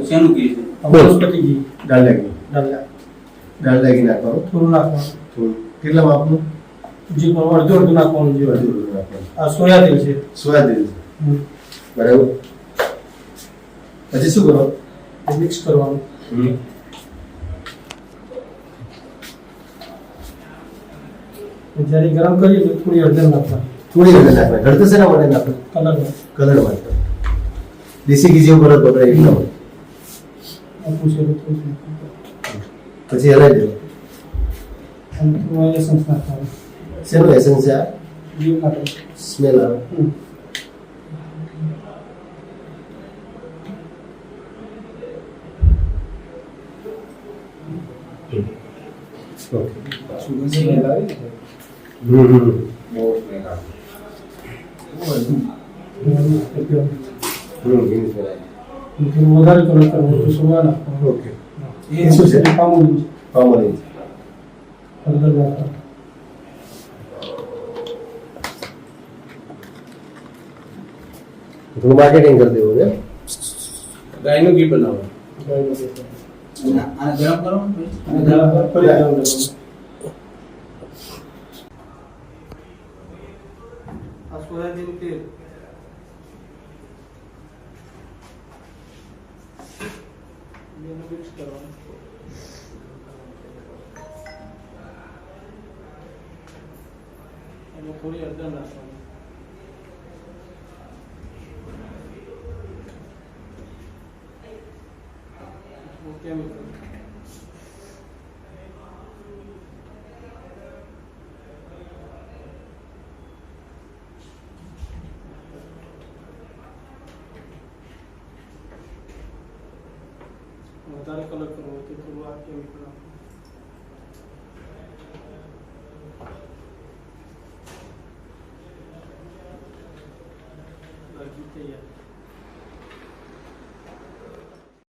શેનું ઘી છે? વનસ્પતિ ઘી. ડાલડા ઘી. ડાલડા. ડાલડા ઘી નાખવાનું. થોડું નાખવાનું. થોડું. કેટલા માપનું? જે પણ અડધું નાખવાનું. જે અડધું નાખવાનું. આ સોયા તેલ છે. સોયા તેલ છે. બરાબર. પછી શું કરો? મિક્સ કરવાનું. જ્યારે ગરમ કરીએ તો થોડી હળદર નાખવાની. થોડી હળદર નાખવાની. હળદર શેના માટે નાખવાની? કલર કલર માટે. દેશી ઘી જેવું કલર પકડાય એટલા માટે. પછી હલાવી દેવું. એસન્સ નાખવાનું. શેનો એસન્સ છે આ? ઘી માટે. સ્મેલ આવે. ઓકે. સ્મેલ આવે છે. બહુ સ્મેલ આવે. વધારે કલર કરવાનું તો સોયા નાખવાનું. ઓકે. એ શું છે? પામોલી. પામોલી. હળદર નાખવાનું. થોડું માર્કેટિંગ કરી દેવું ને. ગાયનું ઘી બનાવો. આને ગરમ કરવાનું. આ સોયાબીન તેલ. બેને મિક્સ કરવાનું. અને થોડી હળદર નાખવાની. કેમિકલ. વધારે કલર કરવો તો થોડું આ કેમિકલ આપવું. તૈયાર.